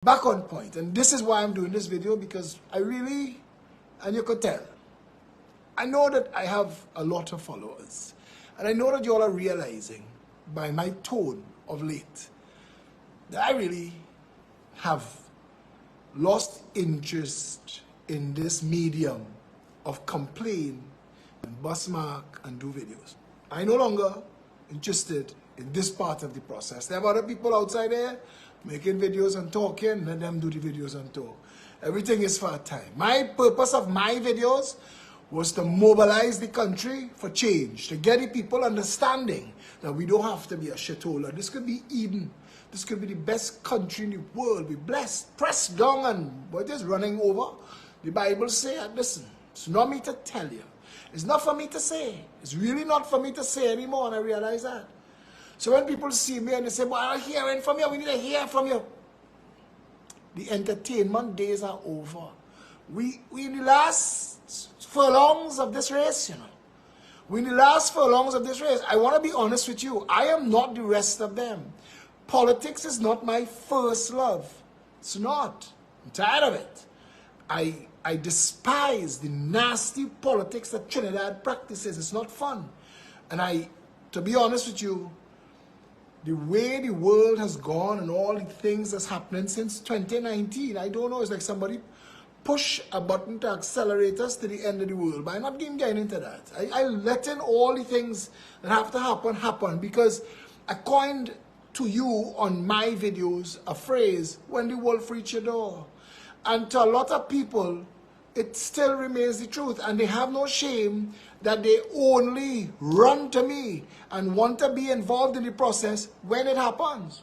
Back on point, and this is why I'm doing this video, because I really, and you could tell, I know that I have a lot of followers, and I know that you all are realizing by my tone of late that I really have lost interest in this medium of complain and bust mark and do videos. I'm no longer interested in this part of the process. There are other people outside there making videos and talking, let them do the videos and talk. Everything is for a time. My purpose of my videos was to mobilize the country for change, to get the people understanding that we don't have to be a shitholer. This could be Eden. This could be the best country in the world. Be blessed, pressed down, and what is running over. The Bible says, listen, it's not me to tell you. It's not for me to say. It's really not for me to say anymore, and I realize that. So when people see me and they say, well, I'm hearing from you, we need to hear from you. The entertainment days are over. We in the last furlongs of this race, you know. We in the last furlongs of this race. I want to be honest with you. I am not the rest of them. Politics is not my first love. It's not. I'm tired of it. I despise the nasty politics that Trinidad practices. It's not fun. And to be honest with you, the way the world has gone and all the things that's happening since 2019, I don't know, it's like somebody push a button to accelerate us to the end of the world. But I'm not getting into that. I let in all the things that have to happen, because I coined to you on my videos a phrase, when the wolf reach your door. And to a lot of people, it still remains the truth, and they have no shame that they only run to me and want to be involved in the process when it happens.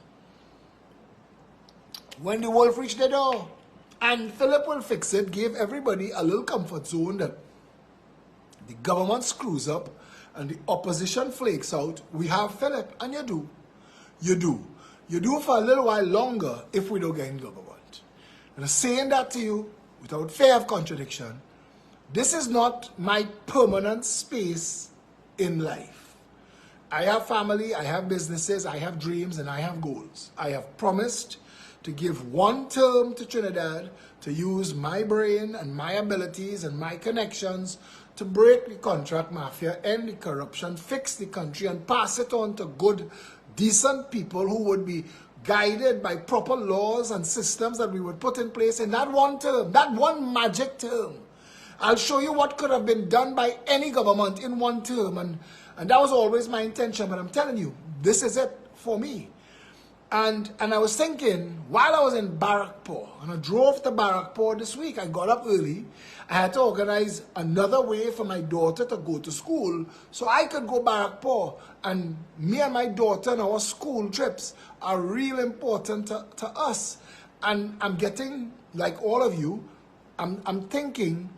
When the wolf reached the door. And Phillip will fix it, give everybody a little comfort zone that the government screws up and the opposition flakes out. We have Phillip, and you do. You do. You do for a little while longer if we don't get in government. And I'm saying that to you without fear of contradiction. This is not my permanent space in life. I have family, I have businesses, I have dreams, and I have goals. I have promised to give one term to Trinidad to use my brain and my abilities and my connections to break the contract mafia, end the corruption, fix the country, and pass it on to good, decent people who would be guided by proper laws and systems that we would put in place in that one term, that one magic term. I'll show you what could have been done by any government in one term, and that was always my intention. But I'm telling you, this is it for me. And I was thinking, while I was in Barrackpore, and I drove to Barrackpore this week, I got up early. I had to organize another way for my daughter to go to school so I could go Barrackpore. And me and my daughter and our school trips are real important to us. And I'm getting, like all of you, I'm thinking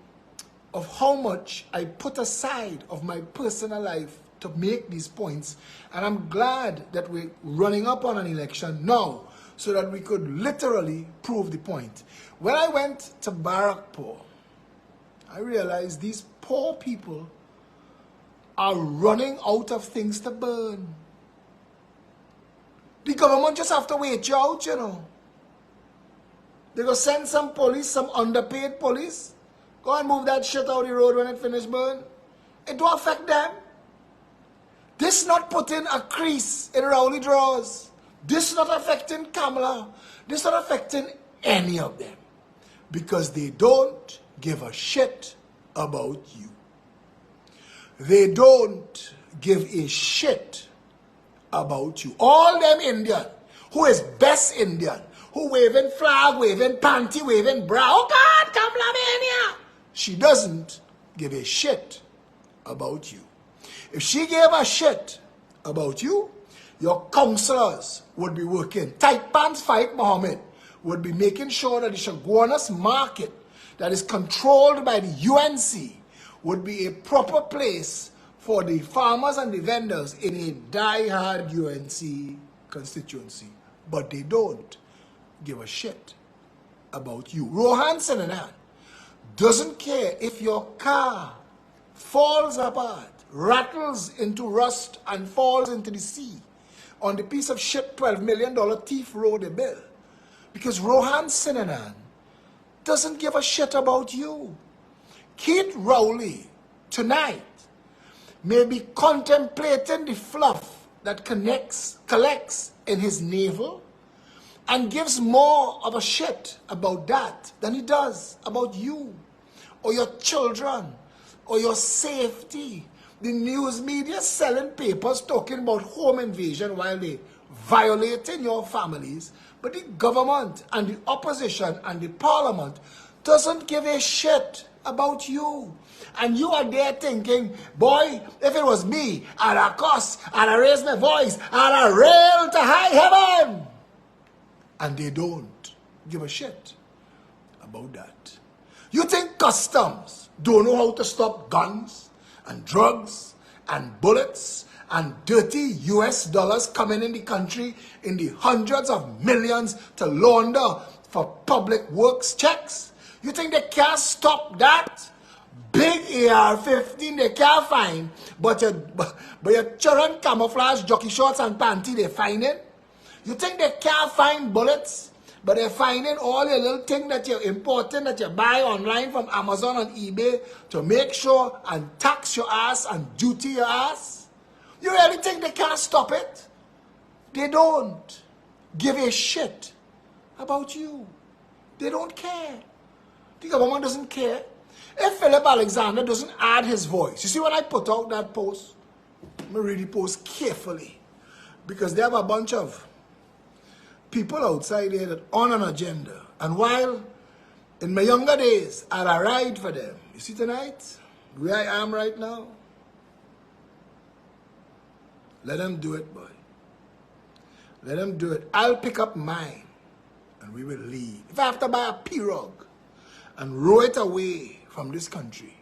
of how much I put aside of my personal life to make these points. And I'm glad that we're running up on an election now so that we could literally prove the point. When I went to Barrackpore, I realized these poor people are running out of things to burn. The government just have to wait you out, you know. They go send some police, some underpaid police. Go and move that shit out the road when it finish burn. It don't affect them. This not putting a crease in Rowley drawers. This not affecting Kamala. This not affecting any of them. Because they don't give a shit about you. They don't give a shit about you. All them Indian, who is best Indian, who waving flag, waving panty, waving bra. Oh God, Kamala Mania. She doesn't give a shit about you. If she gave a shit about you, your counselors would be working. Tight pants fight Mohammed would be making sure that the Shaguanas market that is controlled by the UNC would be a proper place for the farmers and the vendors in a die-hard UNC constituency. But they don't give a shit about you. Rohan Sinanan doesn't care if your car falls apart, rattles into rust, and falls into the sea on the piece of shit $12 million thief road they built. Because Rohan Sinanan doesn't give a shit about you. Keith Rowley, tonight, may be contemplating the fluff that collects in his navel and gives more of a shit about that than he does about you or your children or your safety. The news media selling papers talking about home invasion while they violating your families, but the government and the opposition and the parliament doesn't give a shit about you. And you are there thinking, boy, if it was me, I'd have cussed, I'd have raised my voice, I'd have railed to high heaven. And they don't give a shit about that. You think customs don't know how to stop guns and drugs and bullets and dirty US dollars coming in the country in the hundreds of millions to launder for public works checks? You think they can't stop that? Big AR-15 they can't find, but your children camouflage jockey shorts and panty they find it? You think they can't find bullets, but they're finding all your little things that you're importing, that you buy online from Amazon and eBay to make sure and tax your ass and duty your ass? You really think they can't stop it? They don't give a shit about you. They don't care. The government doesn't care. If Phillip Alexander doesn't add his voice, you see when I put out that post, I'm going to read the post carefully, because they have a bunch of people outside here that on an agenda. And while in my younger days, I'd ride for them. You see tonight, where I am right now? Let them do it, boy. Let them do it. I'll pick up mine and we will leave. If I have to buy a pirogue and row it away from this country,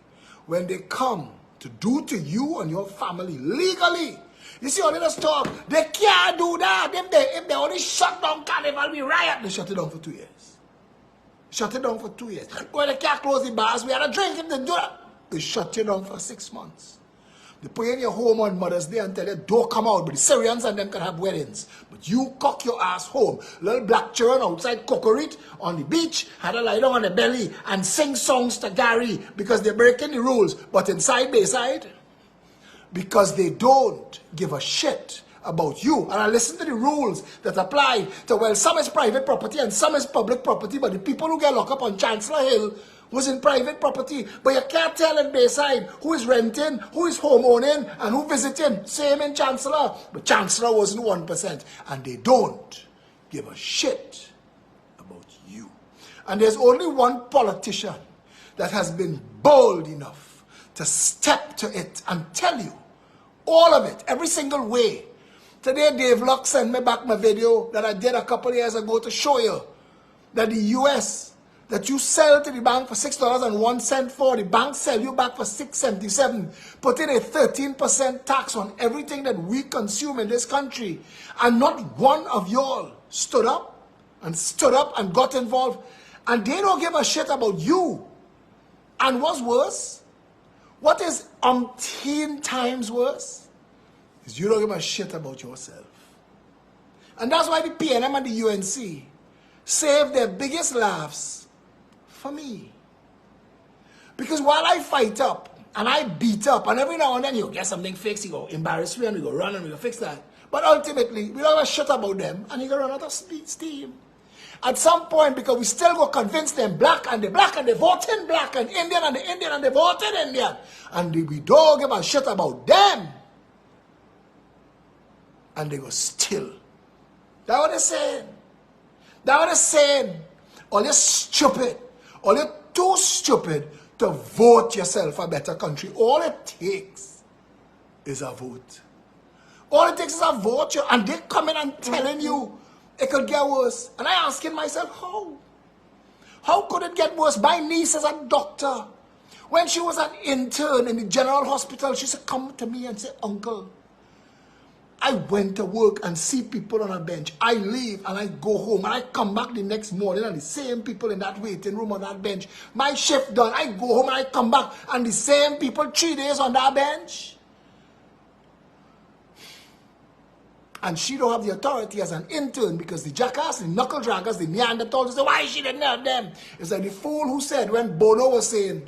when they come to do to you and your family legally, you see, all they just talk, they can't do that. If they only shut down Carnival, we riot. They shut it down for 2 years. Shut it down for 2 years. When they can't close the bars, we had a drink if they do that. They shut you down for 6 months. They put you in your home on Mother's Day and tell you, don't come out, but the Syrians and them can have weddings. But you cock your ass home. Little black children outside Cocorit on the beach had to lie down on the belly and sing songs to Gary because they're breaking the rules. But inside Bayside, because they don't give a shit about you. And I listen to the rules that apply to, well, some is private property and some is public property, but the people who get locked up on Chancellor Hill was in private property. But you can't tell in Bayside who is renting, who is home owning, and who visiting. Same in Chancellor. But Chancellor wasn't 1%. And they don't give a shit about you. And there's only one politician that has been bold enough to step to it and tell you all of it, every single way. Today, Dave Luck sent me back my video that I did a couple of years ago to show you that the US, that you sell to the bank for $6.01 for, the bank sell you back for $6.77, put in a 13% tax on everything that we consume in this country. And not one of y'all stood up and got involved. And they don't give a shit about you. And what's worse, what is umpteen times worse, is you don't give a shit about yourself. And that's why the PNM and the UNC save their biggest laughs for me. Because while I fight up and I beat up, and every now and then you get something fixed, you go embarrass me and we go run and we go fix that. But ultimately, we don't give a shit about them and you go run out of steam. At some point, because we still go convince them black and they vote in black, and Indian and the Indian and they vote in Indian. And we don't give a shit about them. And they go still. That's what they're saying. That's what they're saying. All you're stupid. All you're too stupid to vote yourself a better country. All it takes is a vote. All it takes is a vote. And they come in and telling you it could get worse. And I asking myself, how? How could it get worse? My niece is a doctor. When she was an intern in the general hospital, she said, come to me and say, Uncle, I went to work and see people on a bench. I leave and I go home. And I come back the next morning and the same people in that waiting room on that bench. My shift done. I go home and I come back and the same people 3 days on that bench. And she don't have the authority as an intern because the jackass, the knuckle draggers, the Neanderthals say, why she didn't have them? It's like the fool who said when Bono was saying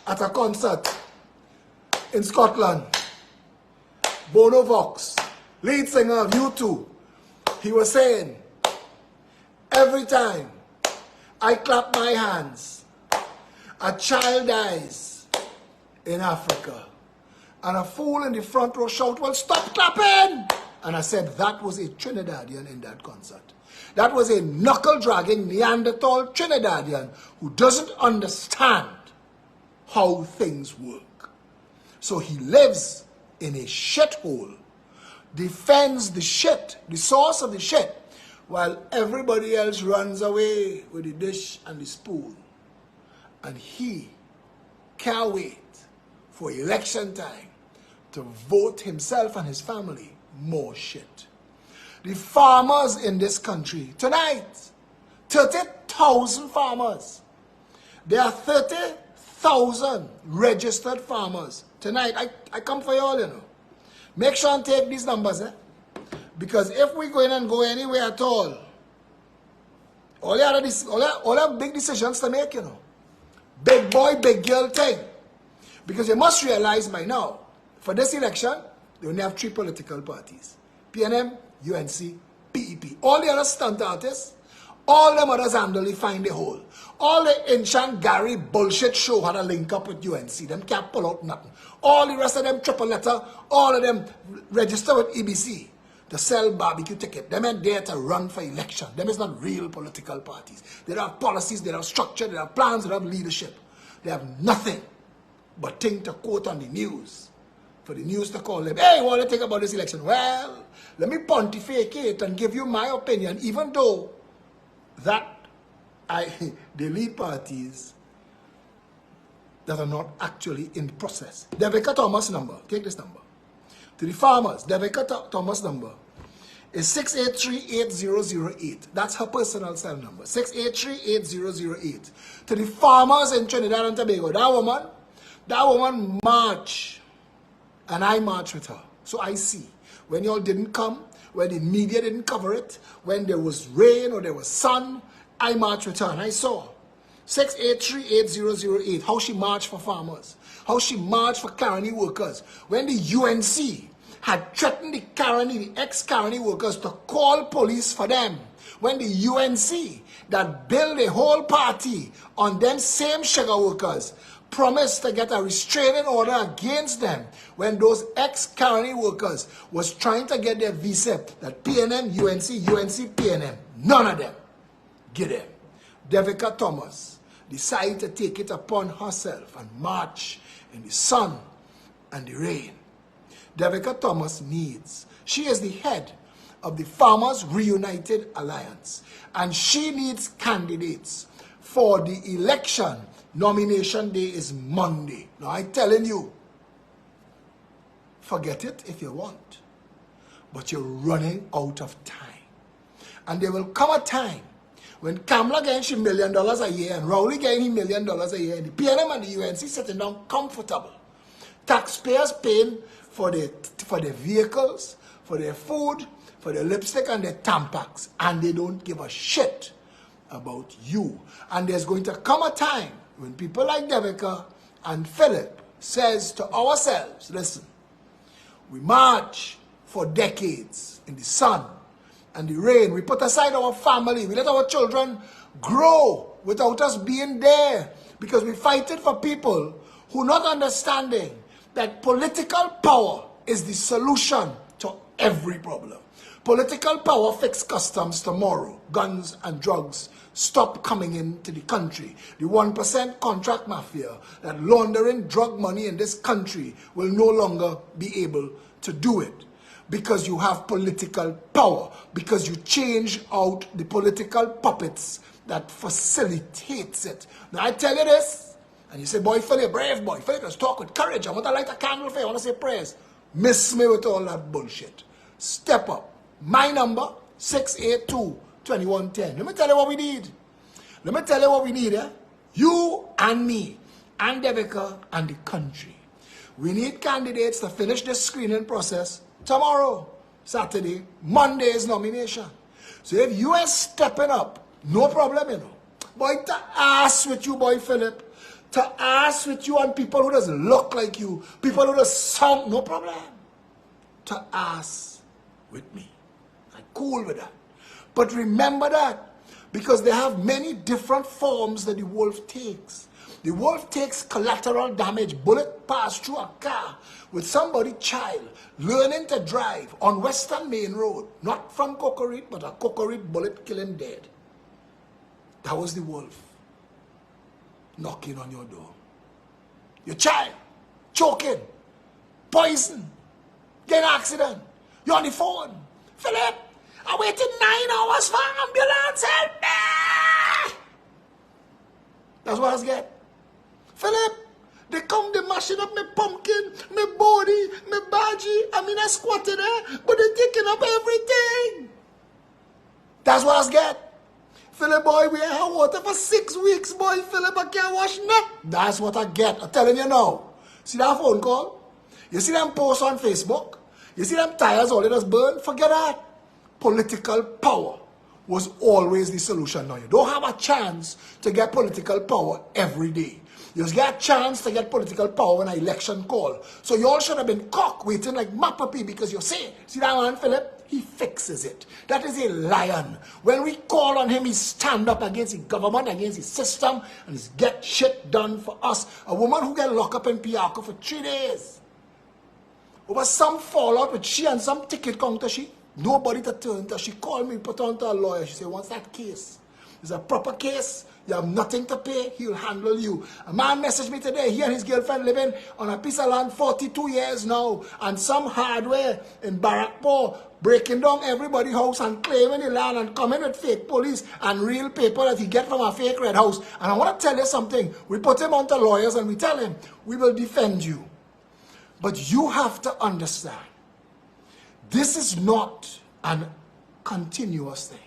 at a concert in Scotland, Bono Vox, lead singer of U2, he was saying, every time I clap my hands, a child dies in Africa. And a fool in the front row shout, well, stop clapping! And I said, that was a Trinidadian in that concert. That was a knuckle-dragging Neanderthal Trinidadian who doesn't understand how things work. So he lives in a shithole, defends the shit, the source of the shit, while everybody else runs away with the dish and the spoon. And he can't wait for election time to vote himself and his family more shit. The farmers in this country, tonight, 30,000 farmers. There are 30,000 registered farmers. Tonight, I come for you all, you know. Make sure and take these numbers, eh? Because if we go in and go anywhere at all have big decisions to make, you know. Big boy, big girl thing. Because you must realize by now, for this election, they only have 3 political parties. PNM, UNC, PEP. All the other stunt artists, all them others handle find a hole. All the ancient Gary bullshit show had a link up with UNC. Them can't pull out nothing. All the rest of them triple letter, all of them register with EBC to sell barbecue ticket. Them ain't there to run for election. Them is not real political parties. They don't have policies, they don't have structure, they don't have plans, they don't have leadership. They have nothing but thing to quote on the news. For the news to call them, hey, what do you think about this election? Well, let me pontificate and give you my opinion, even though that they lead parties that are not actually in process. Devika Thomas number, take this number. To the farmers, Devika Thomas number is 683-8008. That's her personal cell number, 683-8008. To the farmers in Trinidad and Tobago, that woman march. And I march with her. So I see. When y'all didn't come, when the media didn't cover it, when there was rain or there was sun, I marched with her and I saw 683-8008, how she marched for farmers, how she marched for Caroni workers. When the UNC had threatened the ex-Caroni workers to call police for them. When the UNC that built a whole party on them same sugar workers promised to get a restraining order against them when those ex-Caroni workers was trying to get their visa, that PNM, UNC, PNM, none of them get them. Devika Thomas decided to take it upon herself and march in the sun and the rain. Devika Thomas she is the head of the Farmers Reunited Alliance, and she needs candidates for the election. Nomination day is Monday. Now I'm telling you, forget it if you want, but you're running out of time. And there will come a time when Kamala gets $1 million a year and Rowley gets $1 million a year, and the PNM and the UNC sitting down comfortable. Taxpayers paying for their vehicles, for their food, for their lipstick and their Tampax, and they don't give a shit about you. And there's going to come a time when people like Devika and Phillip says to ourselves, listen, we march for decades in the sun and the rain. We put aside our family. We let our children grow without us being there because we fight it for people who not understanding that political power is the solution to every problem. Political power fix customs tomorrow. Guns and drugs stop coming into the country. The 1% contract mafia that laundering drug money in this country will no longer be able to do it. Because you have political power. Because you change out the political puppets that facilitates it. Now I tell you this, and you say, boy, Phillip, brave boy. Phillip, let's talk with courage. I want to light a candle for you. I want to say prayers. Miss me with all that bullshit. Step up. My number, 682-2110. Let me tell you what we need. Let me tell you what we need, eh? You and me, and Devika, and the country. We need candidates to finish this screening process tomorrow. Saturday, Monday is nomination. So if you are stepping up, no problem, you know. Boy, to ask with you, boy Phillip, to ask with you and people who doesn't look like you, people who doesn't sound, no problem. To ask with me. I'm cool with that. But remember that, because they have many different forms that the wolf takes. The wolf takes collateral damage, bullet pass through a car with somebody's child learning to drive on Western Main Road, not from Cocorite, but a Cocorite bullet kill him dead. That was the wolf knocking on your door. Your child choking, poison, get an accident. You're on the phone. Phillip, I waited 9 hours for an ambulance. Help me! That's what I get. Phillip, they come, they mashing up my pumpkin, my body, my badgie. I mean, I squatted there, but they taking up everything. That's what I get. Phillip, boy, we had water for 6 weeks, boy. Phillip, I can't wash nothing. That's what I get. I'm telling you now. See that phone call? You see them posts on Facebook? You see them tires all it has burned? Forget that. Political power was always the solution. Now, you don't have a chance to get political power every day. You just get a chance to get political power when an election call. So you all should have been cock waiting like Mapapi, because you say, see that man, Phillip? He fixes it. That is a lion. When we call on him, he stand up against the government, against the system, and he get shit done for us. A woman who get locked up in Piarco for 3 days. Over some fallout with she and some ticket counter, she nobody to turn to. She called me, put on to a lawyer. She said, what's that case? It's a proper case. You have nothing to pay, he'll handle you. A man messaged me today, he and his girlfriend living on a piece of land 42 years now, and some hardware in Barrackpore, breaking down everybody's house and claiming the land and coming with fake police and real paper that he get from a fake red house. And I want to tell you something. We put him on to lawyers and we tell him, we will defend you. But you have to understand, this is not a continuous thing.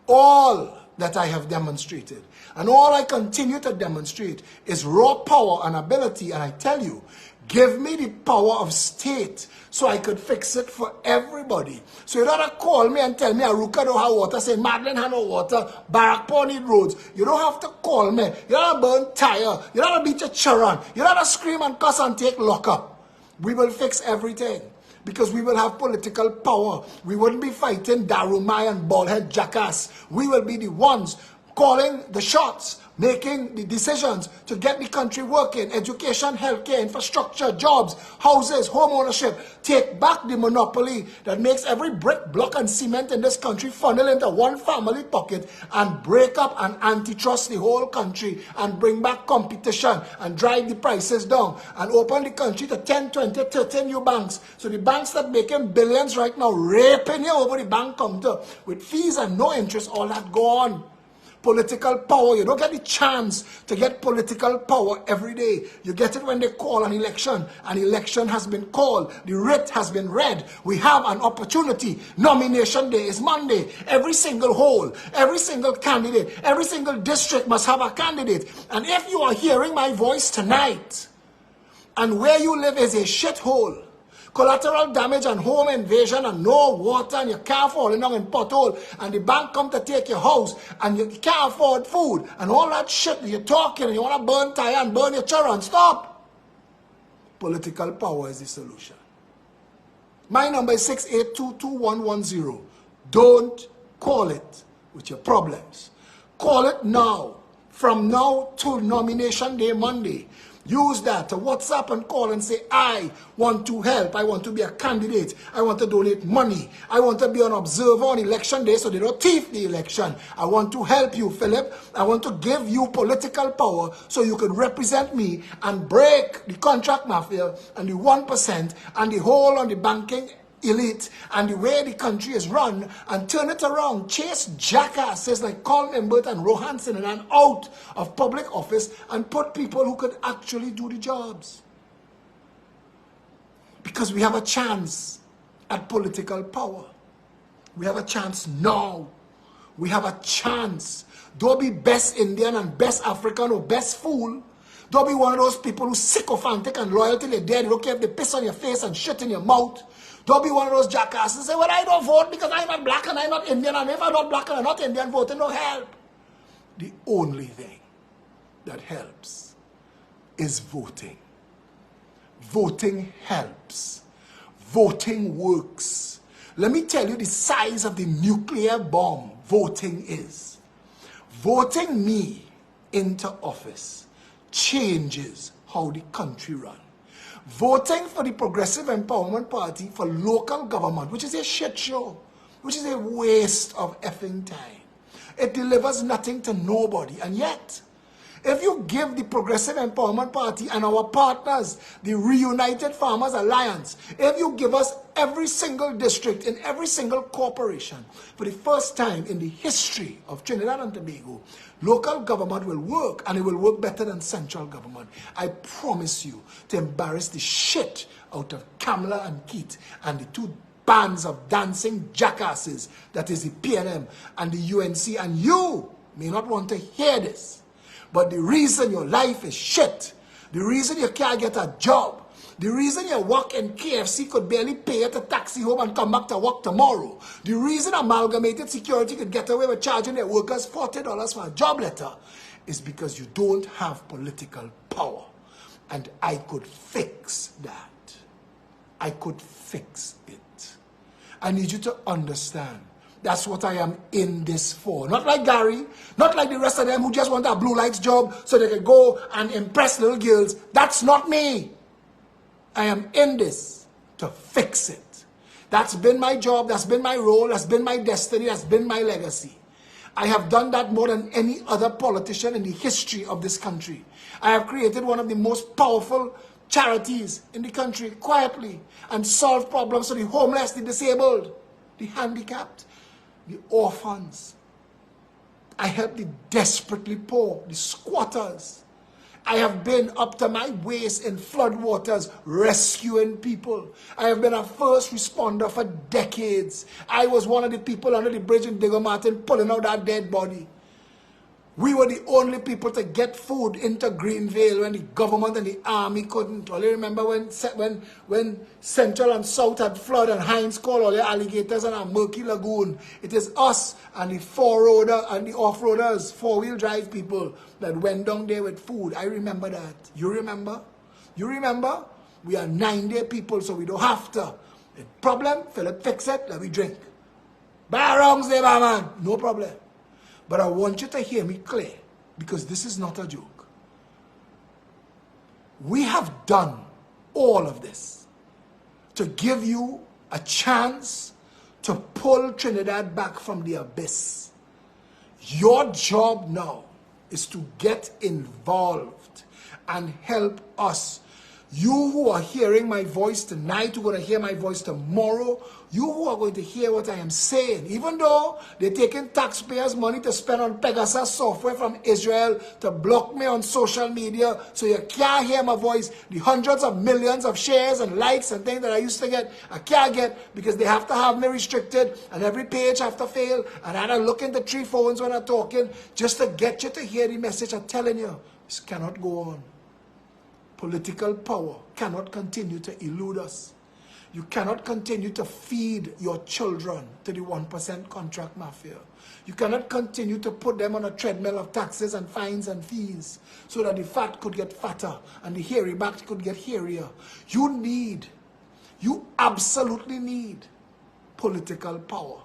All that I have demonstrated, and all I continue to demonstrate, is raw power and ability. And I tell you, give me the power of state so I could fix it for everybody. So you don't call me and tell me Aruka don't have water, say Madeleine have no water, Barrackpore need roads. You don't have to call me. You don't burn tire. You don't beat your children. You don't scream and cuss and take lockup. We will fix everything, because we will have political power. We wouldn't be fighting Darumai and baldhead jackass. We will be the ones calling the shots, making the decisions to get the country working, education, healthcare, infrastructure, jobs, houses, home ownership. Take back the monopoly that makes every brick, block, and cement in this country funnel into one family pocket, and break up and antitrust the whole country, and bring back competition and drive the prices down, and open the country to 10, 20, 30 new banks. So the banks that making billions right now, raping you over the bank counter with fees and no interest, all that gone. Political power, you don't get the chance to get political power every day. You get it when they call an election. An election has been called. The writ has been read. We have an opportunity. Nomination day is Monday. Every single hole, every single candidate, every single district must have a candidate. And if you are hearing my voice tonight, and where you live is a shithole, collateral damage and home invasion and no water, and your car falling down in pothole, and the bank come to take your house, and you can't afford food, and all that shit that you're talking, and you want to burn tire and burn your children. Stop. Political power is the solution. My number is 6822110. Don't call it with your problems. Call it now. From now to nomination day Monday. Use that to WhatsApp and call and say, I want to help. I want to be a candidate. I want to donate money. I want to be an observer on election day so they don't thief the election. I want to help you, Phillip. I want to give you political power so you can represent me and break the contract mafia and the 1% and the whole on the banking elite and the way the country is run, and turn it around. Chase jackasses like Colm Imbert and Rohanson and out of public office, and put people who could actually do the jobs. Because we have a chance at political power. We have a chance now. We have a chance. Don't be best Indian and best African or best fool. Don't be one of those people who's sycophantic and loyal till they're dead. You don't care if they piss on your face and shit in your mouth. Don't be one of those jackasses and say, well, I don't vote because I'm not black and I'm not Indian, and if I'm not black and I'm not Indian, voting don't help. The only thing that helps is voting. Voting helps. Voting works. Let me tell you the size of the nuclear bomb voting is. Voting me into office changes how the country runs. Voting for the Progressive Empowerment Party for local government, which is a shit show, which is a waste of effing time. It delivers nothing to nobody. And yet, if you give the Progressive Empowerment Party and our partners, the Reunited Farmers Alliance, if you give us every single district in every single corporation, for the first time in the history of Trinidad and Tobago, local government will work, and it will work better than central government. I promise you to embarrass the shit out of Kamala and Keith and the two bands of dancing jackasses that is the PNM and the UNC, and you may not want to hear this. But the reason your life is shit, the reason you can't get a job, the reason you work in KFC could barely pay at a taxi home and come back to work tomorrow, the reason Amalgamated Security could get away with charging their workers $40 for a job letter is because you don't have political power. And I could fix that. I could fix it. I need you to understand. That's what I am in this for. Not like Gary, not like the rest of them who just want a blue lights job so they can go and impress little girls. That's not me. I am in this to fix it. That's been my job, that's been my role, that's been my destiny, that's been my legacy. I have done that more than any other politician in the history of this country. I have created one of the most powerful charities in the country quietly and solved problems for the homeless, the disabled, the handicapped, the orphans. I help the desperately poor, the squatters. I have been up to my waist in floodwaters rescuing people. I have been a first responder for decades. I was one of the people under the bridge in Digger Martin pulling out that dead body. We were the only people to get food into Greenvale when the government and the army couldn't. Well, you remember when Central and South had flood and Heinz called all the alligators and a murky lagoon. It is us and the four-roader and the off-roaders, four-wheel drive people that went down there with food. I remember that. You remember? You remember? We are 9-day people, so we don't have to. The problem, Phillip fix it, let me drink. Bad wrongs there, man. No problem. But I want you to hear me clear, because this is not a joke. We have done all of this to give you a chance to pull Trinidad back from the abyss. Your job now is to get involved and help us. You who are hearing my voice tonight, who are going to hear my voice tomorrow, you who are going to hear what I am saying, even though they're taking taxpayers' money to spend on Pegasus software from Israel to block me on social media so you can't hear my voice, the hundreds of millions of shares and likes and things that I used to get, I can't get because they have to have me restricted and every page have to fail and I don't look into 3 phones when I'm talking just to get you to hear the message. I'm telling you, this cannot go on. Political power cannot continue to elude us. You cannot continue to feed your children to the 1% contract mafia. You cannot continue to put them on a treadmill of taxes and fines and fees so that the fat could get fatter and the hairy back could get hairier. You absolutely need political power.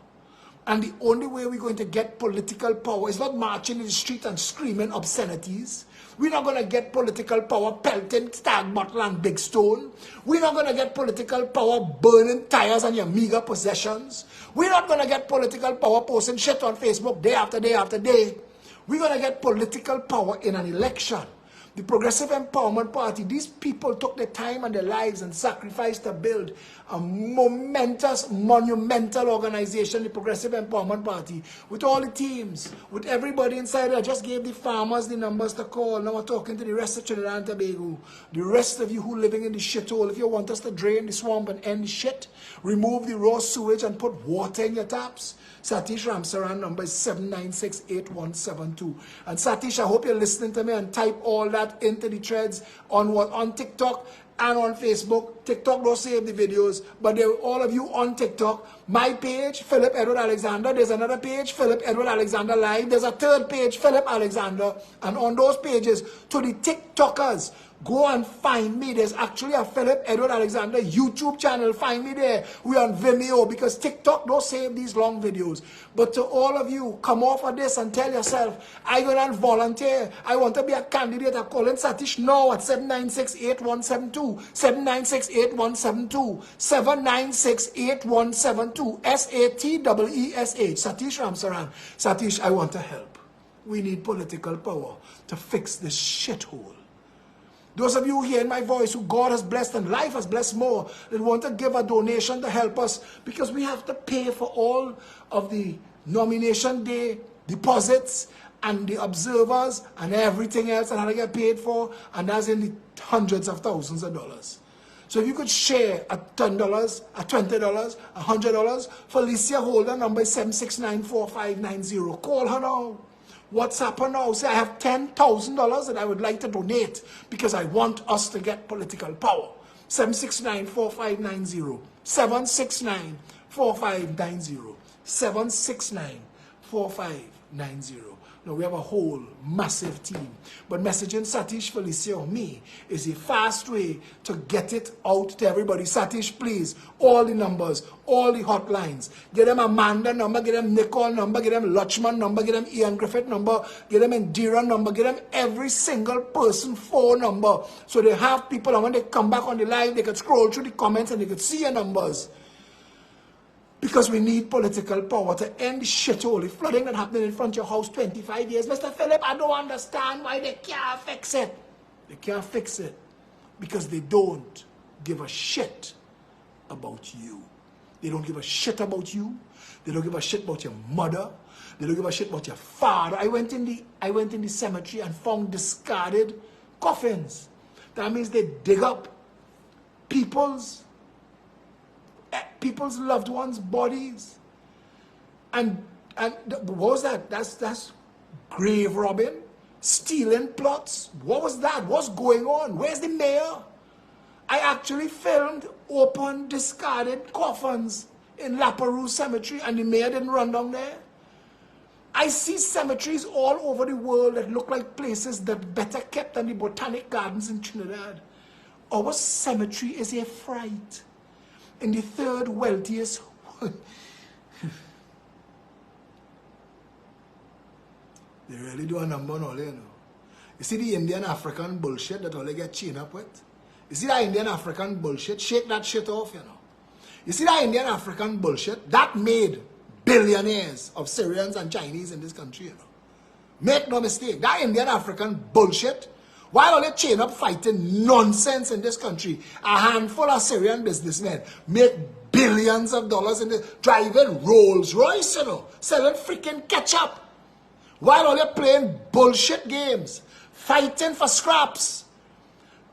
And the only way we're going to get political power is not marching in the street and screaming obscenities. We're not going to get political power pelting Stag Bottle and Big Stone. We're not going to get political power burning tires on your meager possessions. We're not going to get political power posting shit on Facebook day after day after day. We're going to get political power in an election. The Progressive Empowerment Party, these people took their time and their lives and sacrificed to build a momentous, monumental organization, the Progressive Empowerment Party, with all the teams, with everybody inside. I just gave the farmers the numbers to call. Now we're talking to the rest of Trinidad and Tobago. The rest of you who are living in the shithole, if you want us to drain the swamp and end the shit, remove the raw sewage and put water in your taps, Satish Ramsaran number is 7968172. And Satish, I hope you're listening to me and type all that into the threads on TikTok. and on Facebook. TikTok don't save the videos, but all of you on TikTok, my page, Phillip Edward Alexander, there's another page, Phillip Edward Alexander Live, there's a third page, Phillip Alexander, and on those pages, to the TikTokers, go and find me. There's actually a Phillip Edward Alexander YouTube channel. Find me there. We're on Vimeo because TikTok don't save these long videos. But to all of you, come off of this and tell yourself, I'm going to volunteer. I want to be a candidate. I'm calling Satish now at 796-8172. 796-8172. 796-8172. SATEESH. Satish Ramsaran. Satish, I want to help. We need political power to fix this shithole. Those of you hearing my voice who God has blessed and life has blessed more, that want to give a donation to help us, because we have to pay for all of the nomination day deposits and the observers and everything else that had to get paid for, and that's in the hundreds of thousands of dollars. So if you could share at $10, at $20, $100, Felicia Holder, number is 7694590. Call her now. WhatsApp her now. Say, I have $10,000 that I would like to donate because I want us to get political power. 7694590. 7694590. 7694590. Now, we have a whole massive team. But messaging Satish, Felicia, or me is a fast way to get it out to everybody. Satish, please, all the numbers, all the hotlines. Get them Amanda number, get them Nicole number, get them Lutchman number, get them Ian Griffith number, get them Indira number, get them every single person phone number. So they have people, and when they come back on the live, they can scroll through the comments and they can see your numbers. Because we need political power to end the shithole, the flooding that happened in front of your house 25 years. Mr. Phillip, I don't understand why they can't fix it. They can't fix it because they don't give a shit about you. They don't give a shit about you. They don't give a shit about your mother. They don't give a shit about your father. I went in the cemetery and found discarded coffins. That means they dig up people's loved ones' bodies, and what was that? That's grave robbing, stealing plots. What was that? What's going on? Where's the mayor? I actually filmed open discarded coffins in La Perouse Cemetery, and the mayor didn't run down there. I see cemeteries all over the world that look like places that better kept than the Botanic Gardens in Trinidad. Our cemetery is a fright. In the third wealthiest they really do a number on all, you know. You see the Indian African bullshit that all they get chained up with? You see that Indian African bullshit? Shake that shit off, you know. You see that Indian African bullshit? That made billionaires of Syrians and Chinese in this country, you know. Make no mistake, that Indian African bullshit, while all they chain up fighting nonsense in this country, a handful of Syrian businessmen make billions of dollars in this, driving Rolls Royce, you know, selling freaking ketchup. While all they're playing bullshit games, fighting for scraps.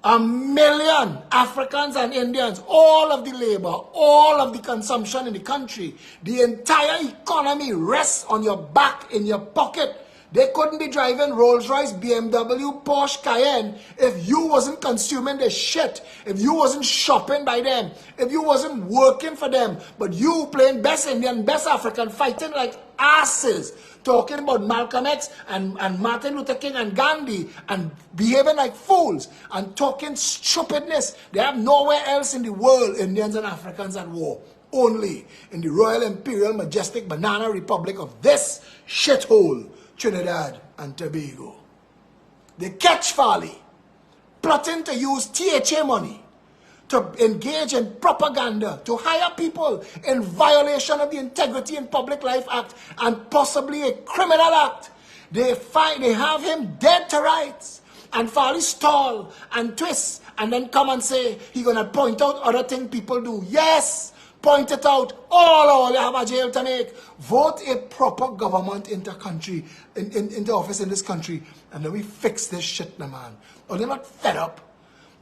1 million Africans and Indians, all of the labor, all of the consumption in the country, the entire economy rests on your back, in your pocket. They couldn't be driving Rolls Royce, BMW, Porsche, Cayenne if you wasn't consuming the shit, if you wasn't shopping by them, if you wasn't working for them. But you playing best Indian, best African, fighting like asses, talking about Malcolm X and Martin Luther King and Gandhi and behaving like fools and talking stupidness. They have nowhere else in the world, Indians and Africans at war. Only in the Royal Imperial Majestic Banana Republic of this shithole, Trinidad and Tobago. They catch Farley plotting to use THA money to engage in propaganda, to hire people in violation of the Integrity in Public Life Act and possibly a criminal act. They have him dead to rights, and Farley stall and twist and then come and say he's going to point out other things people do. Yes! Point it out. All you have a jail to make. Vote a proper government into country, into office in this country, and then we fix this shit, now, man. Or they're not fed up.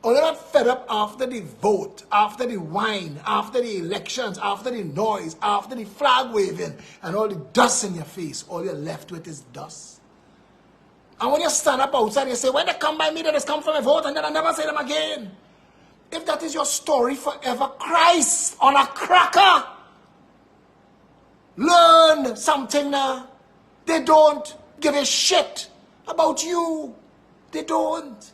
Or they're not fed up after the vote, after the wine, after the elections, after the noise, after the flag waving, and all the dust in your face. All you're left with is dust. And when you stand up outside, you say, when they come by me, they just come for my vote, and then I never say them again. If that is your story forever, Christ on a cracker. Learn something now. They don't give a shit about you. They don't.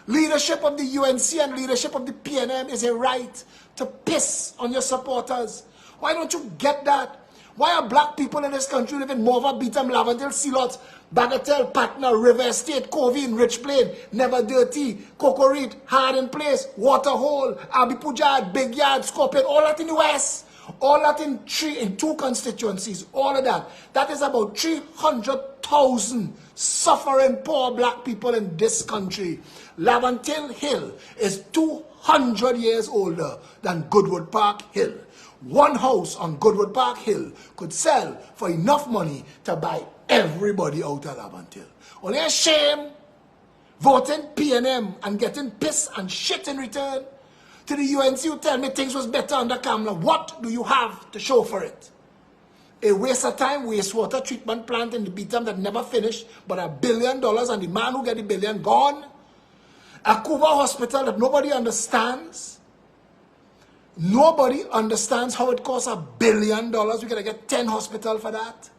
Leadership of the UNC and leadership of the PNM is a right to piss on your supporters. Why don't you get that? Why are black people in this country living Morva, Beetham, Laventille, Sealot, Bagatelle, Patna, River Estate, Covey, Rich Plain, Never Dirty, Cocorite, Hard in Place, Waterhole, Abbey Pujad, Big Yard, Scorpion, all that in the West. All that in two constituencies, all of that. That is about 300,000 suffering poor black people in this country. Laventille Hill is 200 years older than Goodwood Park Hill. One house on Goodwood Park Hill could sell for enough money to buy everybody out of Laventille. Only a shame voting PNM and getting piss and shit in return. To the UNC, you tell me things was better under Kamla. What do you have to show for it? A waste of time, wastewater treatment plant in the Beetham that never finished, but $1 billion, and the man who get the billion gone. A Cuba hospital that nobody understands. Nobody understands how it costs $1 billion. We're going to get 10 hospitals for that.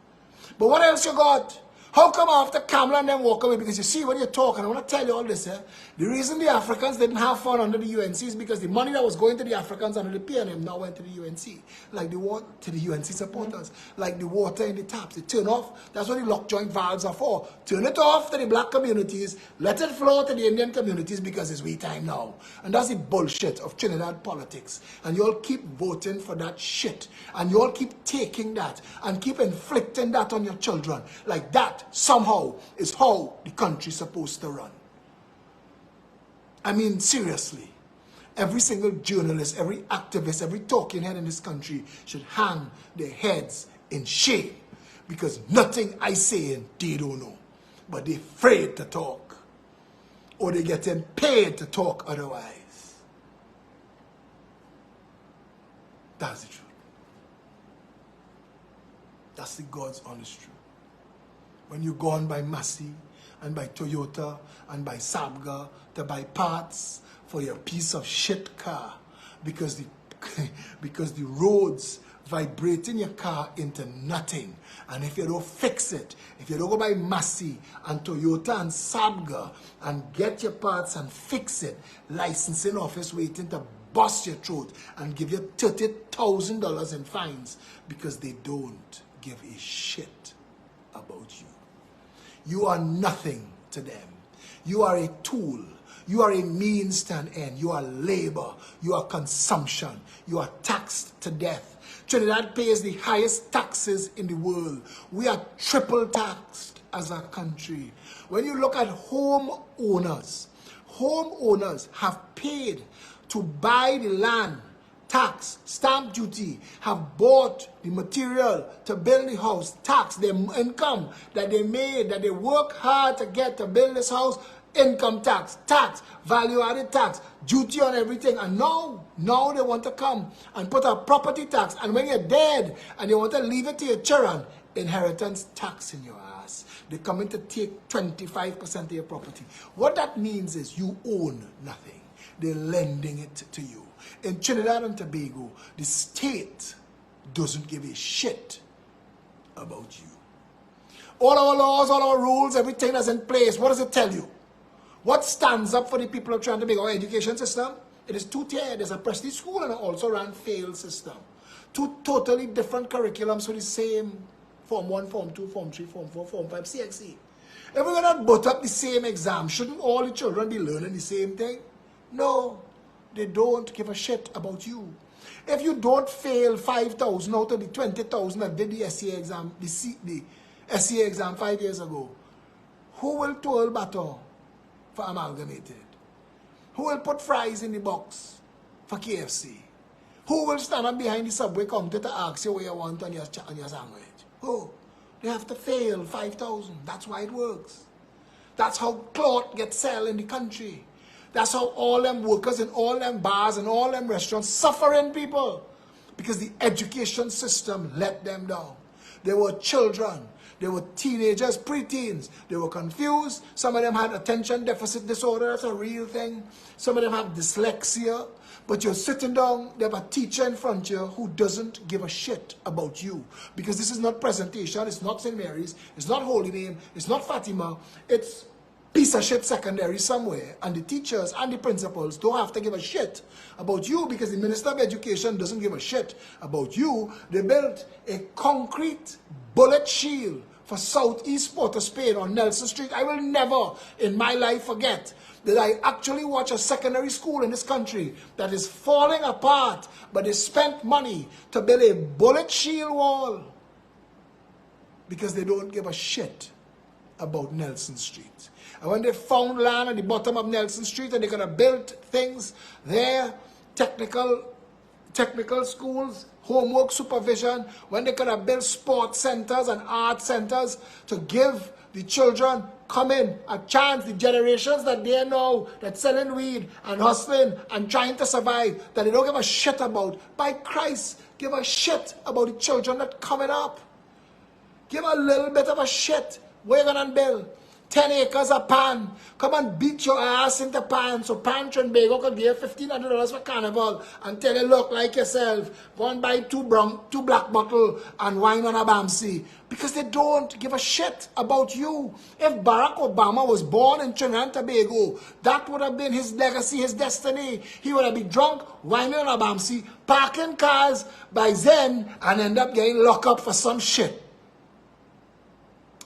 But what else you got? How come after Kamla and them walk away? Because you see, when you're talking, I want to tell you all this. The reason the Africans didn't have fun under the UNC is because the money that was going to the Africans under the PNM now went to the UNC. Like the water, to the UNC supporters. Like the water in the taps. They turn off. That's what the lock joint valves are for. Turn it off to the black communities. Let it flow to the Indian communities because it's we time now. And that's the bullshit of Trinidad politics. And you all keep voting for that shit. And you all keep taking that and keep inflicting that on your children. Like that somehow is how the country's supposed to run. I mean, seriously, every single journalist, every activist, every talking head in this country should hang their heads in shame because nothing I say they don't know, but they're afraid to talk or they're getting paid to talk otherwise. That's the truth. That's the God's honest truth. When you go on by Massey and by Toyota and by Sabga to buy parts for your piece of shit car because the roads vibrate in your car into nothing. And if you don't fix it, if you don't go by Massey and Toyota and Sabga and get your parts and fix it, licensing office waiting to bust your throat and give you $30,000 in fines because they don't give a shit about you. You are nothing to them. You are a tool. You are a means to an end. You are labor. You are consumption. You are taxed to death. Trinidad pays the highest taxes in the world. We are triple taxed as a country. When you look at homeowners have paid to buy the land, tax, stamp duty, have bought the material to build the house, tax, their income that they made, that they work hard to get to build this house, income tax, value-added tax, duty on everything. And now they want to come and put a property tax. And when you're dead and you want to leave it to your children, inheritance tax in your ass. They're coming to take 25% of your property. What that means is you own nothing. They're lending it to you. In Trinidad and Tobago, the state doesn't give a shit about you. All our laws, all our rules, everything that's in place, what does it tell you? What stands up for the people of Trinidad and Tobago? Our education system, it is two-tiered. There's a prestige school and an also-ran failed system. Two totally different curriculums for the same Form 1, Form 2, Form 3, Form 4, Form 5, CXE. If we're going to put up the same exam, shouldn't all the children be learning the same thing? No. They don't give a shit about you. If you don't fail 5,000 out of the 20,000 that did the SCA exam, the SCA exam 5 years ago, who will toll baton for amalgamated? Who will put fries in the box for KFC? Who will stand up behind the subway counter to ask you what you want on your sandwich? Who? They have to fail 5,000. That's why it works. That's how cloth gets sold in the country. That's how all them workers in all them bars and all them restaurants suffering people. Because the education system let them down. There were children They were teenagers, preteens. They were confused. Some of them had attention deficit disorder. That's a real thing. Some of them have dyslexia. But you're sitting down, they have a teacher in front of you who doesn't give a shit about you. Because this is not presentation, it's not St. Mary's, it's not Holy Name, it's not Fatima, it's piece of shit secondary somewhere. And the teachers and the principals don't have to give a shit about you because the Minister of Education doesn't give a shit about you. They built a concrete bullet shield for Southeast Port of Spain on Nelson Street. I will never in my life forget that I actually watch a secondary school in this country that is falling apart, but they spent money to build a bullet shield wall because they don't give a shit about Nelson Street. And when they found land at the bottom of Nelson Street and they could have built things there, technical schools, homework supervision, when they could have built sports centers and art centers to give the children come in a chance, the generations that they know that selling weed and hustling and trying to survive, that they don't give a shit about. By Christ, give a shit about the children that coming up. Give a little bit of a shit. Where you gonna build? 10 acres of pan. Come and beat your ass into pan so Pan Trinbago could give $1,500 for carnival and tell you look like yourself. Go and buy two black bottle and wine on a Bamsi. Because they don't give a shit about you. If Barack Obama was born in Trinidad and Tobago, that would have been his legacy, his destiny. He would have been drunk, whining on a Bamsi, parking cars by Zen and end up getting locked up for some shit.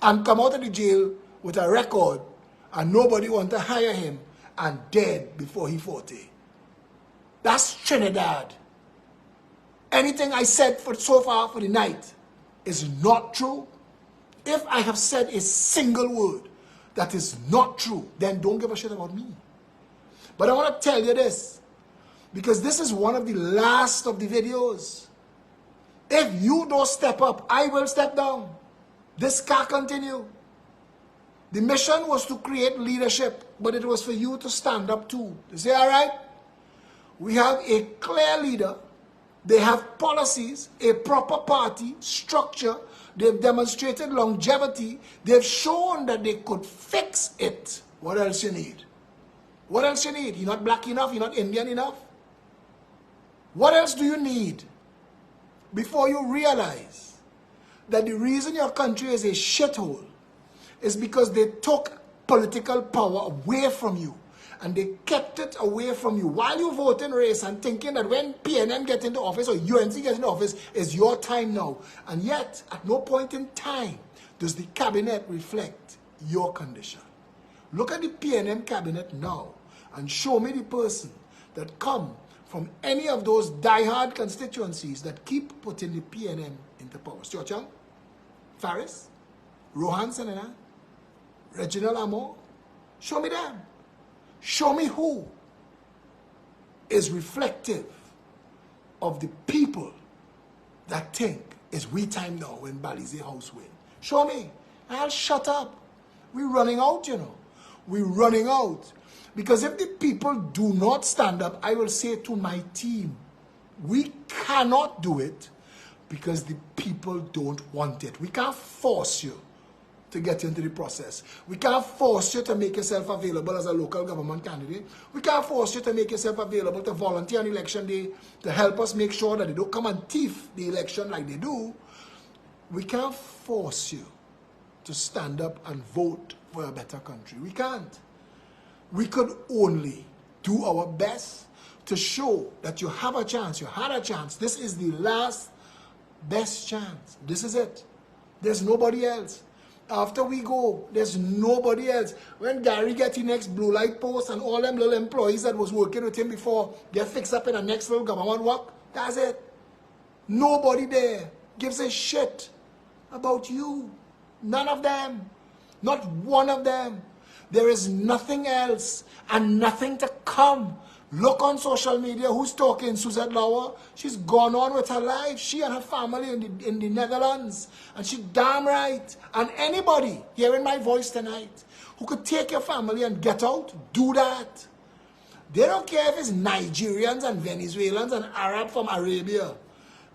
And come out of the jail with a record and nobody want to hire him and dead before he 40. That's Trinidad. Anything I said so far for the night is not true. If I have said a single word that is not true, then don't give a shit about me. But I want to tell you this, because this is one of the last of the videos. If you don't step up, I will step down. This can't continue. The mission was to create leadership, but it was for you to stand up too. You say, all right? We have a clear leader. They have policies, a proper party, structure. They've demonstrated longevity. They've shown that they could fix it. What else you need? What else you need? You're not black enough? You're not Indian enough? What else do you need before you realize that the reason your country is a shithole is because they took political power away from you and they kept it away from you while you vote in race and thinking that when PNM get into office or UNC get into office is your time now. And yet, at no point in time does the cabinet reflect your condition. Look at the PNM cabinet now and show me the person that come from any of those diehard constituencies that keep putting the PNM into power. Stuart Young, Faris, Rohan Senena, Reginald Amo, show me them. Show me who is reflective of the people that think it's we time now when Balize House win. Show me. I'll shut up. We're running out, you know. We're running out. Because if the people do not stand up, I will say to my team, we cannot do it because the people don't want it. We can't force you to get into the process. We can't force you to make yourself available as a local government candidate. We can't force you to make yourself available to volunteer on election day to help us make sure that they don't come and thief the election like they do. We can't force you to stand up and vote for a better country. We can't. We could only do our best to show that you have a chance, you had a chance. This is the last best chance. This is it. There's nobody else. After we go, there's nobody else. When Gary gets the next blue light post and all them little employees that was working with him before get fixed up in the next little government work, that's it. Nobody there gives a shit about you. None of them. Not one of them. There is nothing else and nothing to come. Look on social media. Who's talking? Suzette Lauer. She's gone on with her life. She and her family in the Netherlands. And she damn right. And anybody hearing my voice tonight who could take your family and get out, do that. They don't care if it's Nigerians and Venezuelans and Arab from Arabia.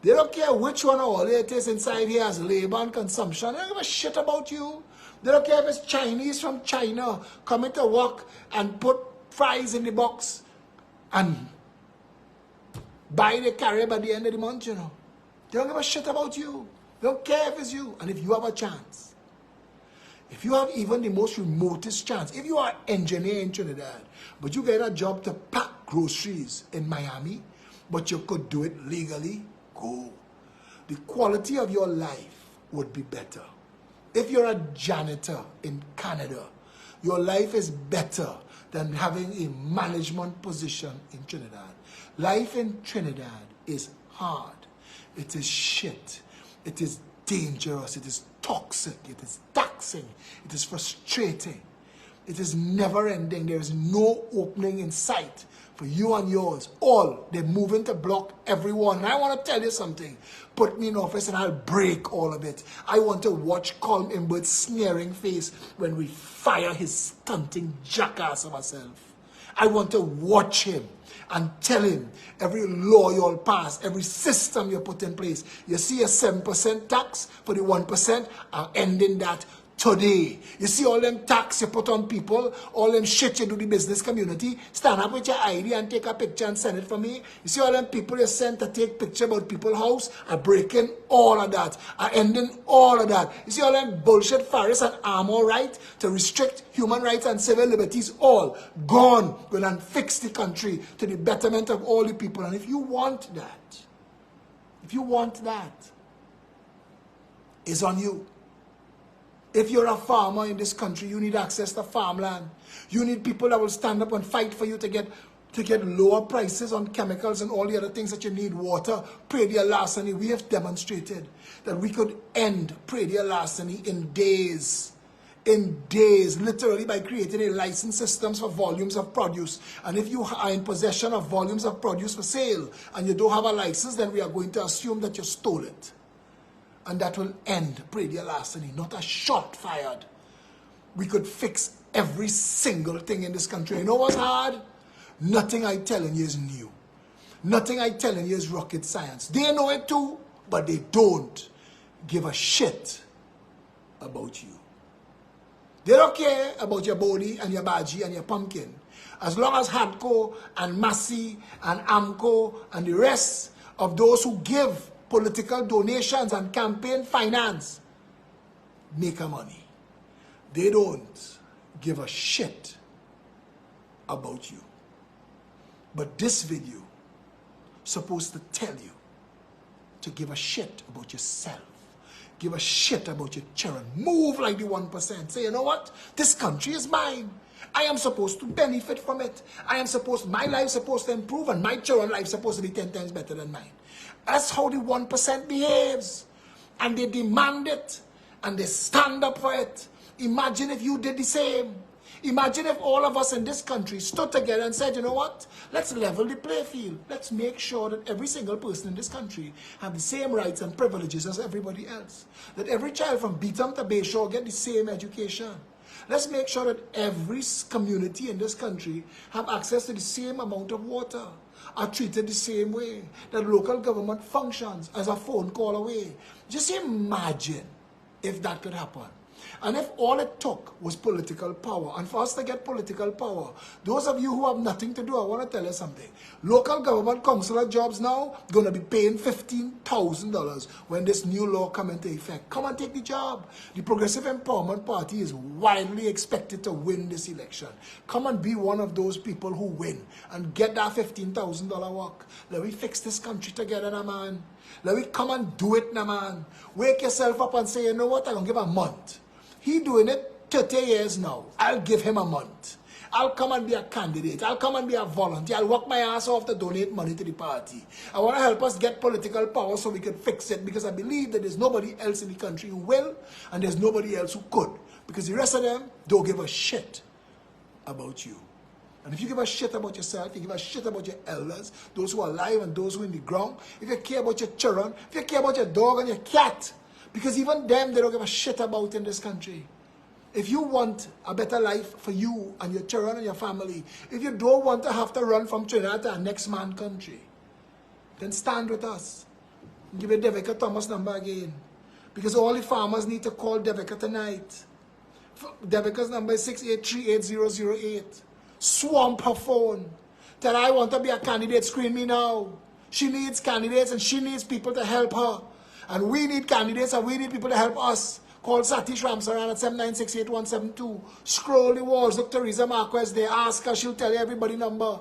They don't care which one of all it is inside here as labor and consumption. They don't give a shit about you. They don't care if it's Chinese from China coming to work and put fries in the box and buy the carry by the end of the month, you know. They don't give a shit about you. They don't care if it's you. And if you have a chance, if you have even the most remotest chance, if you are an engineer in Trinidad, but you get a job to pack groceries in Miami, but you could do it legally, go. The quality of your life would be better. If you're a janitor in Canada, your life is better than having a management position in Trinidad. Life in Trinidad is hard. It is shit. It is dangerous. It is toxic. It is taxing. It is frustrating. It is never ending. There is no opening in sight for you and yours. All, they're moving to block everyone. And I want to tell you something. Put me in office and I'll break all of it. I want to watch Colm Imbert's sneering face when we fire his stunting jackass of herself. I want to watch him and tell him every law you'll pass, every system you put in place. You see a 7% tax for the 1%, I'm ending that today. You see all them tax you put on people, all them shit you do the business community, stand up with your ID and take a picture and send it for me. You see all them people you send to take picture about people's house, I'm breaking all of that. I'm ending all of that. You see all them bullshit Faris and Armour right to restrict human rights and civil liberties, all gone. Go and fix the country to the betterment of all the people. And if you want that, it's on you. If you're a farmer in this country, you need access to farmland. You need people that will stand up and fight for you to get lower prices on chemicals and all the other things that you need. Water, predial larceny. We have demonstrated that we could end predial larceny in days. In days, literally by creating a license systems for volumes of produce. And if you are in possession of volumes of produce for sale and you don't have a license, then we are going to assume that you stole it. And that will end predial larceny, not a shot fired. We could fix every single thing in this country. You know what's hard? Nothing I'm telling you is new. Nothing I'm telling you is rocket science. They know it too, but they don't give a shit about you. They don't care about your body and your baji and your pumpkin. As long as Hadco and Massey and Amco and the rest of those who give political donations and campaign finance make a money. They don't give a shit about you. But this video is supposed to tell you to give a shit about yourself. Give a shit about your children. Move like the 1%. Say, you know what? This country is mine. I am supposed to benefit from it. My life is supposed to improve and my children's life is supposed to be 10 times better than mine. That's how the 1% behaves. And they demand it. And they stand up for it. Imagine if you did the same. Imagine if all of us in this country stood together and said, you know what? Let's level the play field. Let's make sure that every single person in this country have the same rights and privileges as everybody else. That every child from Beetham to Bayshore get the same education. Let's make sure that every community in this country have access to the same amount of water, are treated the same way, that local government functions as a phone call away. Just imagine if that could happen. And if all it took was political power, and for us to get political power, those of you who have nothing to do, I want to tell you something. Local government councillor jobs now going to be paying $15,000 when this new law come into effect. Come and take the job. The Progressive Empowerment Party is widely expected to win this election. Come and be one of those people who win and get that $15,000 work. Let me fix this country together, now, man. Let me come and do it, now, man. Wake yourself up and say, you know what, I'm going to give a month. He doing it 30 years now. I'll give him a month. I'll come and be a candidate. I'll come and be a volunteer. I'll work my ass off to donate money to the party. I want to help us get political power so we can fix it, because I believe that there's nobody else in the country who will, and there's nobody else who could. Because the rest of them don't give a shit about you. And if you give a shit about yourself, you give a shit about your elders, those who are alive and those who are in the ground, if you care about your children, if you care about your dog and your cat, because even them, they don't give a shit about in this country. If you want a better life for you and your children and your family, if you don't want to have to run from Trinidad to a next man country, then stand with us. Give me Devika Thomas number again. Because all the farmers need to call Devika tonight. Devika's number is 6838008. Swamp her phone. Tell her I want to be a candidate. Screen me now. She needs candidates and she needs people to help her. And we need candidates and we need people to help us. Call Satish Ramsaran at 7968172. Scroll the walls. Look Teresa Marquez there. Ask her. She'll tell you everybody number.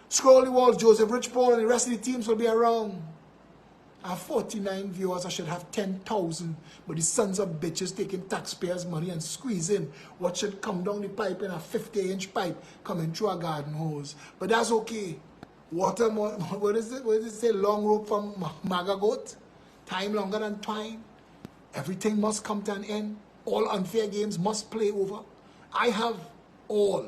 Scroll the walls. Joseph Richpaul and the rest of the teams will be around. I have 49 viewers. I should have 10,000. But the sons of bitches taking taxpayers' money and squeezing what should come down the pipe in a 50-inch pipe coming through a garden hose. But that's okay. Water, what is it? What does it say? Long rope from Maga goat? Time longer than twine. Everything must come to an end. All unfair games must play over. I have all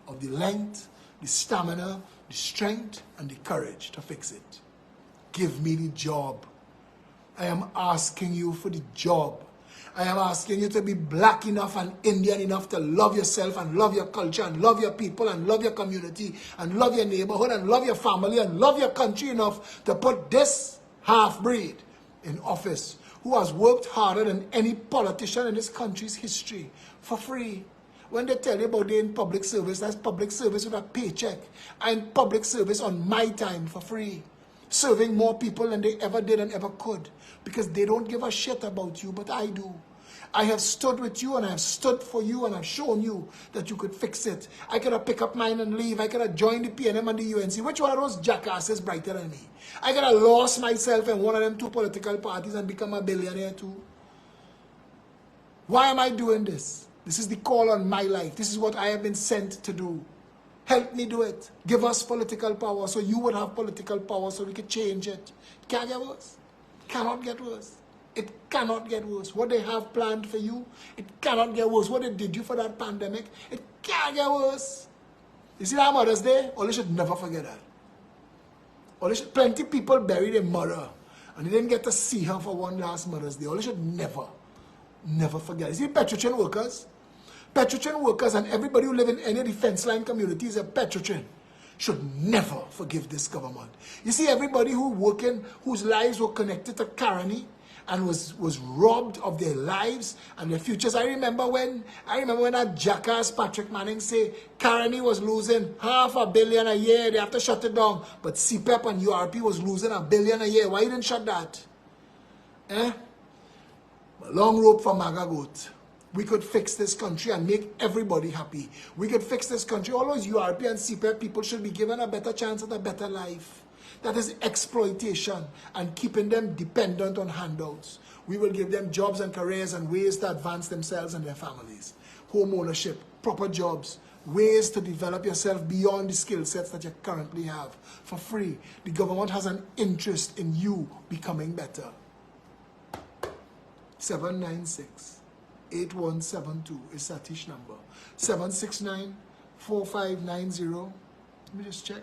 of the length, the stamina, the strength, and the courage to fix it. Give me the job. I am asking you for the job. I am asking you to be black enough and Indian enough to love yourself and love your culture and love your people and love your community and love your neighborhood and love your family and love your country enough to put this half-breed in office who has worked harder than any politician in this country's history for free. When they tell you about they in public service, that's public service with a paycheck. I'm in public service on my time for free. Serving more people than they ever did and ever could. Because they don't give a shit about you, but I do. I have stood with you and I have stood for you and I've shown you that you could fix it. I could have picked up mine and leave. I could have joined the PNM and the UNC. Which one of those jackasses brighter than me? I could have lost myself in one of them two political parties and become a billionaire too. Why am I doing this? This is the call on my life. This is what I have been sent to do. Help me do it. Give us political power so you would have political power so we could change it. It can't get worse. It cannot get worse. It cannot get worse. What they have planned for you, it cannot get worse. What they did you for that pandemic, it can't get worse. You see that Mother's Day? All you should never forget that. Plenty of people buried their mother and they didn't get to see her for one last Mother's Day. All you should never forget. You see Petrochin workers? Petrochin workers and everybody who live in any defense line communities of Petrochin should never forgive this government. You see everybody whose lives were connected to Caroni and was robbed of their lives and their futures. I remember when that jackass Patrick Manning say Caroni was losing $500 million a year, they have to shut it down. But CPEP and URP was losing $1 billion a year. Why you didn't shut that? Long rope for Maga goat. We could fix this country and make everybody happy. We could fix this country. All those URP and CPEP people should be given a better chance at a better life. That is exploitation and keeping them dependent on handouts. We will give them jobs and careers and ways to advance themselves and their families. Home ownership, proper jobs, ways to develop yourself beyond the skill sets that you currently have for free. The government has an interest in you becoming better. 796-8172 is Satish number. 769-4590. Let me just check.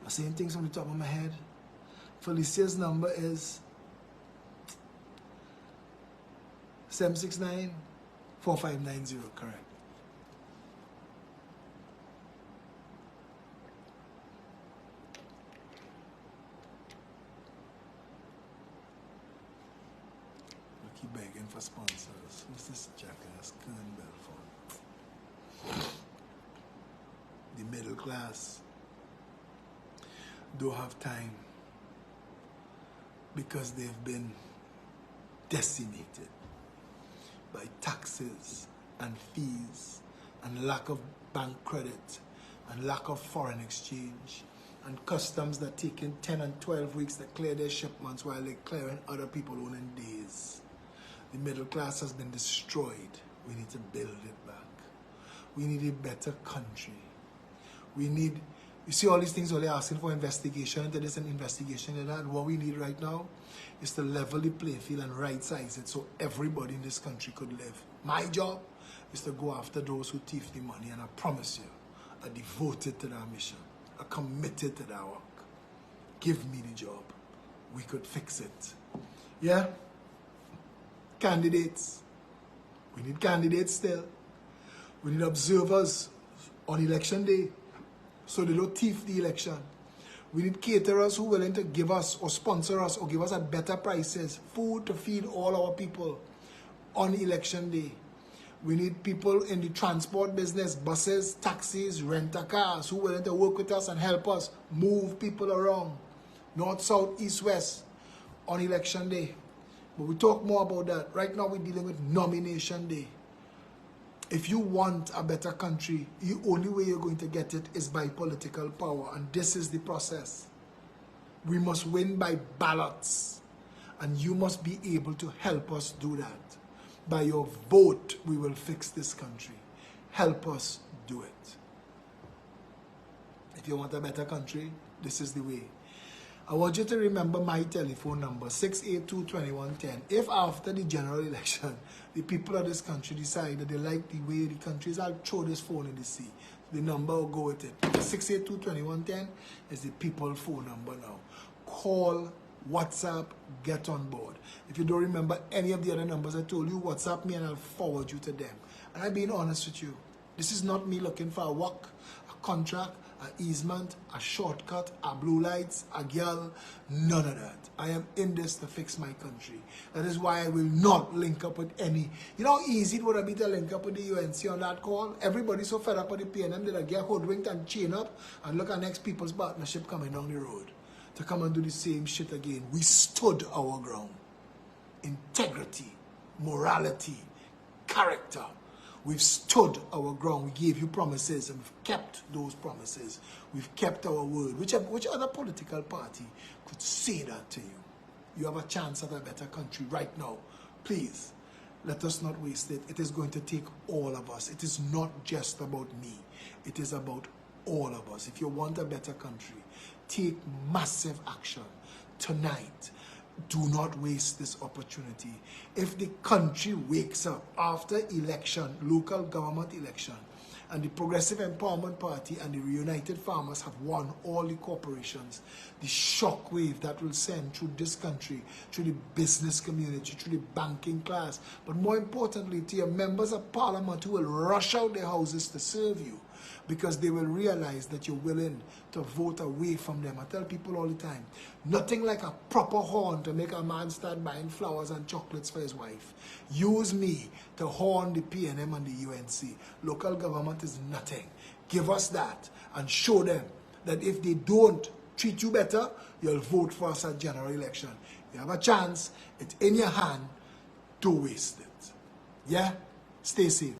I'm saying things on the top of my head. Felicia's number is 769-4590, correct. I keep begging for sponsors. What's this jackass Kern Belfort? The middle class don't have time because they've been decimated by taxes and fees and lack of bank credit and lack of foreign exchange and customs that taking 10 and 12 weeks to clear their shipments while they're clearing other people own in days. The middle class has been destroyed. We need to build it back. We need a better country. We need, you see all these things where they're asking for investigation into this and investigation into that. And what we need right now is to level the playing field and right size it so everybody in this country could live. My job is to go after those who thief the money, and I promise you, I'm devoted to that mission. I'm committed to that work. Give me the job. We could fix it. Yeah? Candidates. We need candidates still. We need observers on election day so they don't thief the election. We need caterers who are willing to give us or sponsor us or give us at better prices food to feed all our people on election day. We need people in the transport business, buses, taxis, rent-a-cars, who are willing to work with us and help us move people around, north, south, east, west, on election day. But we talk more about that. Right now we're dealing with nomination day. If you want a better country, the only way you're going to get it is by political power. And this is the process. We must win by ballots. And you must be able to help us do that. By your vote, we will fix this country. Help us do it. If you want a better country, this is the way. I want you to remember my telephone number, 682-2110. If after the general election, the people of this country decide that they like the way the country is, I'll throw this phone in the sea. The number will go with it. 682-2110 is the people phone number now. Call, WhatsApp, get on board. If you don't remember any of the other numbers I told you, WhatsApp me and I'll forward you to them. And I'm being honest with you. This is not me looking for a work, a contract, an easement, a shortcut, a blue lights, a girl, none of that. I am in this to fix my country. That is why I will not link up with any. You know how easy it would be to link up with the UNC on that call? Everybody's so fed up with the PNM that I get hoodwinked and chain up and look at next people's partnership coming down the road to come and do the same shit again. We stood our ground. Integrity, morality, character. We've stood our ground. We gave you promises and we've kept those promises. We've kept our word. Which other political party could say that to you? You have a chance at a better country right now. Please, let us not waste it. It is going to take all of us. It is not just about me. It is about all of us. If you want a better country, take massive action tonight. Do not waste this opportunity. If the country wakes up after election, local government election, and the Progressive Empowerment Party and the Reunited Farmers have won all the corporations, the shockwave that will send through this country, through the business community, through the banking class, but more importantly to your members of parliament who will rush out their houses to serve you, because they will realize that you're willing to vote away from them. I tell people all the time, nothing like a proper horn to make a man start buying flowers and chocolates for his wife. Use me to horn the PNM and the UNC. Local government is nothing. Give us that and show them that if they don't treat you better, you'll vote for us at general election. You have a chance. It's in your hand. Don't waste it. Yeah? Stay safe.